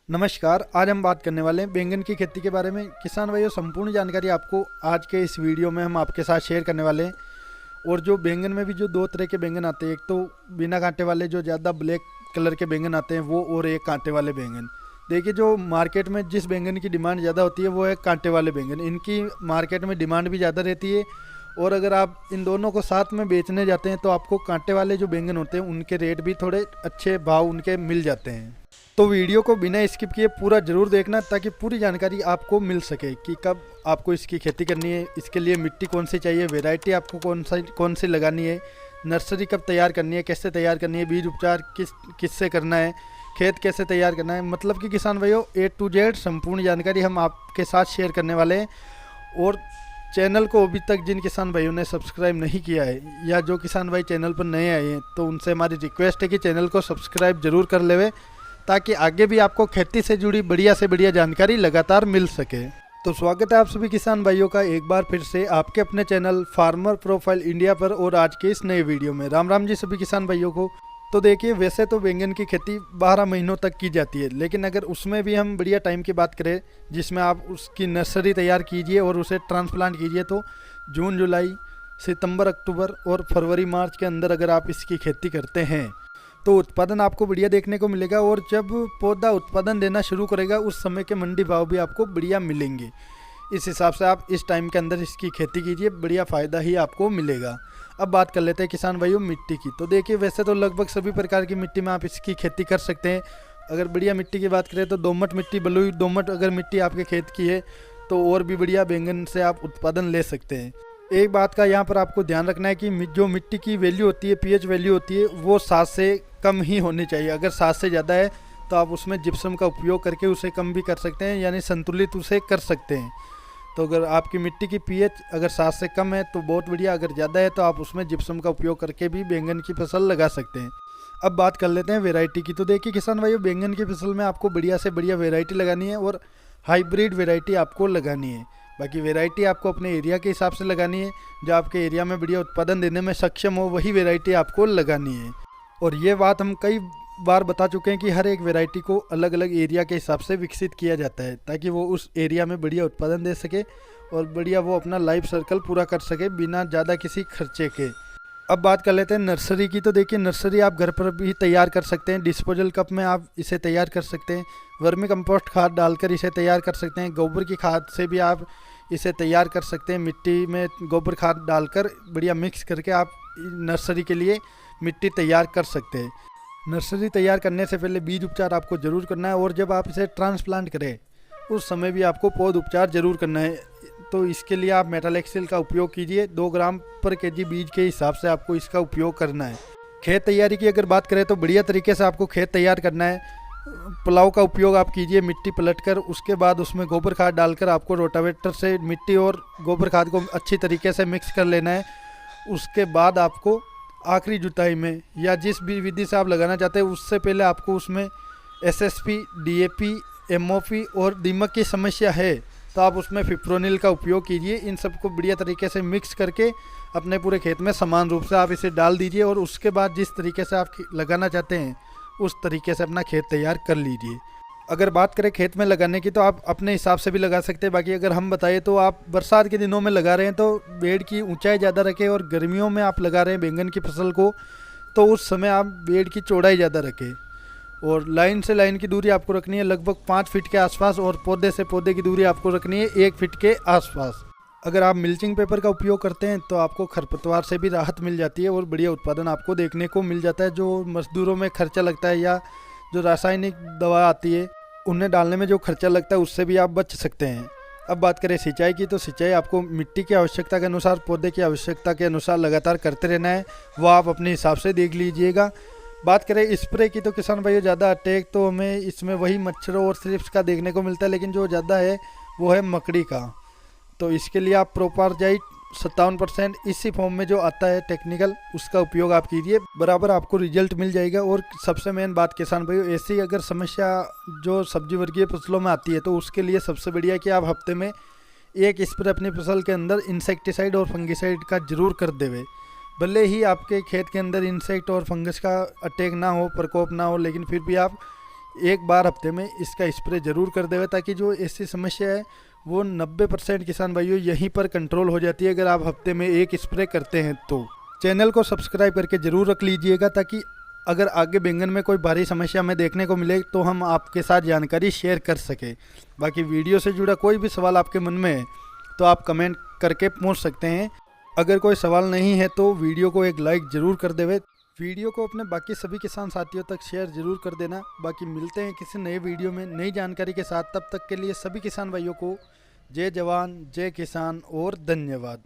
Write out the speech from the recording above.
नमस्कार। आज हम बात करने वाले हैं बैंगन की खेती के बारे में। किसान भाइयों, संपूर्ण जानकारी आपको आज के इस वीडियो में हम आपके साथ शेयर करने वाले हैं। और जो बैंगन में भी जो दो तरह के बैंगन आते हैं, एक तो बिना कांटे वाले जो ज़्यादा ब्लैक कलर के बैंगन आते हैं वो, और एक कांटे वाले बैंगन। देखिए, जो मार्केट में जिस बैंगन की डिमांड ज़्यादा होती है वो है कांटे वाले बैंगन। इनकी मार्केट में डिमांड भी ज़्यादा रहती है, और अगर आप इन दोनों को साथ में बेचने जाते हैं तो आपको कांटे वाले जो बैंगन होते हैं उनके रेट भी थोड़े अच्छे भाव उनके मिल जाते हैं। तो वीडियो को बिना स्किप किए पूरा ज़रूर देखना, ताकि पूरी जानकारी आपको मिल सके कि कब आपको इसकी खेती करनी है, इसके लिए मिट्टी कौन सी चाहिए, वैरायटी आपको कौन सी लगानी है, नर्सरी कब तैयार करनी है, कैसे तैयार करनी है, बीज उपचार किससे करना है, खेत कैसे तैयार करना है। मतलब कि किसान भाइयों, A to Z संपूर्ण जानकारी हम आपके साथ शेयर करने वाले हैं। और चैनल को अभी तक जिन किसान भाइयों ने सब्सक्राइब नहीं किया है, या जो किसान भाई चैनल पर नए आए हैं, तो उनसे हमारी रिक्वेस्ट है कि चैनल को सब्सक्राइब जरूर कर लेवे, ताकि आगे भी आपको खेती से जुड़ी बढ़िया से बढ़िया जानकारी लगातार मिल सके। तो स्वागत है आप सभी किसान भाइयों का एक बार फिर से आपके अपने चैनल फार्मर प्रोफाइल इंडिया पर, और आज के इस नए वीडियो में राम राम जी सभी किसान भाइयों को। तो देखिए, वैसे तो बैंगन की खेती 12 महीनों तक की जाती है, लेकिन अगर उसमें भी हम बढ़िया टाइम की बात करें जिसमें आप उसकी नर्सरी तैयार कीजिए और उसे ट्रांसप्लांट कीजिए, तो जून जुलाई सितंबर अक्टूबर और फरवरी मार्च के अंदर अगर आप इसकी खेती करते हैं तो उत्पादन आपको बढ़िया देखने को मिलेगा। और जब पौधा उत्पादन देना शुरू करेगा उस समय के मंडी भाव भी आपको बढ़िया मिलेंगे। इस हिसाब से आप इस टाइम के अंदर इसकी खेती कीजिए, बढ़िया फ़ायदा ही आपको मिलेगा। अब बात कर लेते हैं किसान भाइयों मिट्टी की। तो देखिए, वैसे तो लगभग सभी प्रकार की मिट्टी में आप इसकी खेती कर सकते हैं। अगर बढ़िया मिट्टी की बात करें तो दोमट मिट्टी, बलुई दोमट अगर मिट्टी आपके खेत की है तो और भी बढ़िया बैंगन से आप उत्पादन ले सकते हैं। एक बात का यहाँ पर आपको ध्यान रखना है कि जो मिट्टी की वैल्यू होती है, पीएच वैल्यू होती है, वो 7 से कम ही होनी चाहिए। अगर 7 से ज़्यादा है तो आप उसमें जिप्सम का उपयोग करके उसे कम भी कर सकते हैं, यानी संतुलित उसे कर सकते हैं। तो अगर आपकी मिट्टी की पीएच अगर 7 से कम है तो बहुत बढ़िया, अगर ज़्यादा है तो आप उसमें जिप्सम का उपयोग करके भी बैंगन की फसल लगा सकते हैं। अब बात कर लेते हैं वैरायटी की। तो देखिए किसान भाइयों, बैंगन की फसल में आपको बढ़िया से बढ़िया वैरायटी लगानी है, और हाइब्रिड वैरायटी आपको लगानी है। बाकी वैरायटी आपको अपने एरिया के हिसाब से लगानी है, जो आपके एरिया में बढ़िया उत्पादन देने में सक्षम हो वही वैरायटी आपको लगानी है। और ये बात हम कई बार बता चुके हैं कि हर एक वैरायटी को अलग अलग एरिया के हिसाब से विकसित किया जाता है, ताकि वो उस एरिया में बढ़िया उत्पादन दे सके और बढ़िया वो अपना लाइफ सर्कल पूरा कर सके बिना ज़्यादा किसी खर्चे के। अब बात कर लेते हैं नर्सरी की। तो देखिए, नर्सरी आप घर पर भी तैयार कर सकते हैं। डिस्पोजल कप में आप इसे तैयार कर सकते हैं। वर्मी कंपोस्ट खाद डालकर इसे तैयार कर सकते हैं। गोबर की खाद से भी आप इसे तैयार कर सकते हैं। मिट्टी में गोबर खाद डालकर बढ़िया मिक्स करके आप नर्सरी के लिए मिट्टी तैयार कर सकते हैं। नर्सरी तैयार करने से पहले बीज उपचार आपको ज़रूर करना है, और जब आप इसे ट्रांसप्लांट करें उस समय भी आपको पौध उपचार ज़रूर करना है। तो इसके लिए आप मेटालेक्सिल का उपयोग कीजिए। 2 ग्राम पर केजी बीज के हिसाब से आपको इसका उपयोग करना है। खेत तैयारी की अगर बात करें तो बढ़िया तरीके से आपको खेत तैयार करना है। पुलाव का उपयोग आप कीजिए, मिट्टी पलटकर उसके बाद उसमें गोबर खाद डालकर आपको रोटावेटर से मिट्टी और गोबर खाद को अच्छी तरीके से मिक्स कर लेना है। उसके बाद आपको आखिरी जुताई में, या जिस भी विधि से आप लगाना चाहते हैं, उससे पहले आपको उसमें SSP, DAP, MOP और दीमक की समस्या है तो आप उसमें फिप्रोनिल का उपयोग कीजिए। इन सबको बढ़िया तरीके से मिक्स करके अपने पूरे खेत में समान रूप से आप इसे डाल दीजिए, और उसके बाद जिस तरीके से आप लगाना चाहते हैं उस तरीके से अपना खेत तैयार कर लीजिए। अगर बात करें खेत में लगाने की तो आप अपने हिसाब से भी लगा सकते हैं। बाकी अगर हम बताएं तो आप बरसात के दिनों में लगा रहे हैं तो बेड की ऊंचाई ज़्यादा रखें, और गर्मियों में आप लगा रहे हैं बैंगन की फसल को तो उस समय आप बेड की चौड़ाई ज़्यादा रखें। और लाइन से लाइन की दूरी आपको रखनी है लगभग 5 फीट के आसपास, और पौधे से पौधे की दूरी आपको रखनी है 1 फीट के आसपास। अगर आप मिल्चिंग पेपर का उपयोग करते हैं तो आपको खरपतवार से भी राहत मिल जाती है, और बढ़िया उत्पादन आपको देखने को मिल जाता है। जो मजदूरों में खर्चा लगता है, या जो रासायनिक दवा आती है उन्हें डालने में जो खर्चा लगता है, उससे भी आप बच सकते हैं। अब बात करें सिंचाई की। तो सिंचाई आपको मिट्टी की आवश्यकता के अनुसार, पौधे की आवश्यकता के अनुसार लगातार करते रहना है। वो आप अपने हिसाब से देख लीजिएगा। बात करें स्प्रे की तो किसान भाइयों, ज़्यादा अटैक तो हमें इसमें वही मच्छरों और थ्रिप्स का देखने को मिलता है, लेकिन जो ज़्यादा है वो है मकड़ी का। तो इसके लिए आप प्रोपारजाइट 57% इसी फॉर्म में जो आता है टेक्निकल, उसका उपयोग आप कीजिए, बराबर आपको रिजल्ट मिल जाएगा। और सबसे मेन बात किसान भाइयों, ऐसी अगर समस्या जो सब्जी वर्गीय फसलों में आती है तो उसके लिए सबसे बढ़िया कि आप हफ्ते में 1 स्प्रे अपनी फसल के अंदर इंसेक्टिसाइड और फंगिसाइड का जरूर कर देवे। भले ही आपके खेत के अंदर इंसेक्ट और फंगस का अटैक ना हो, प्रकोप ना हो, लेकिन फिर भी आप एक बार हफ्ते में इसका स्प्रे ज़रूर कर देवे, ताकि जो ऐसी समस्या है वो 90% किसान भाइयों यहीं पर कंट्रोल हो जाती है अगर आप हफ्ते में एक स्प्रे करते हैं तो। चैनल को सब्सक्राइब करके ज़रूर रख लीजिएगा, ताकि अगर आगे बैंगन में कोई भारी समस्या हमें देखने को मिले तो हम आपके साथ जानकारी शेयर कर सके। बाकी वीडियो से जुड़ा कोई भी सवाल आपके मन में है तो आप कमेंट करके पूछ सकते हैं। अगर कोई सवाल नहीं है तो वीडियो को एक लाइक ज़रूर कर देवे। वीडियो को अपने बाकी सभी किसान साथियों तक शेयर ज़रूर कर देना। बाकी मिलते हैं किसी नए वीडियो में नई जानकारी के साथ। तब तक के लिए सभी किसान भाइयों को जय जवान जय किसान और धन्यवाद।